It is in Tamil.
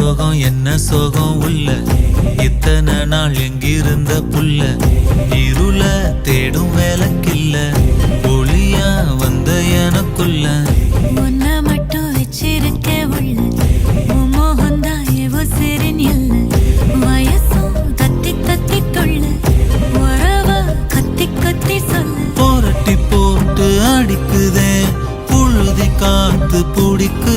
சோகம் என்ன சோகம் உள்ள இத்தனை நாள் எங்கிருந்த புல்ல இருள தேடும் வேலைக்கில்ல ஒளியா வந்த எனக்குள்ள உன்னை மட்டும் வச்சிருக்க உள்ள மோகந்தான் எவோ சிறின் இல்ல வயசும் கத்தி கத்தி கொள்ள உறவ கத்தி கத்தி சொல்ல போரட்டி போட்டு அடிக்குதே புழுதி காத்து பிடிக்கு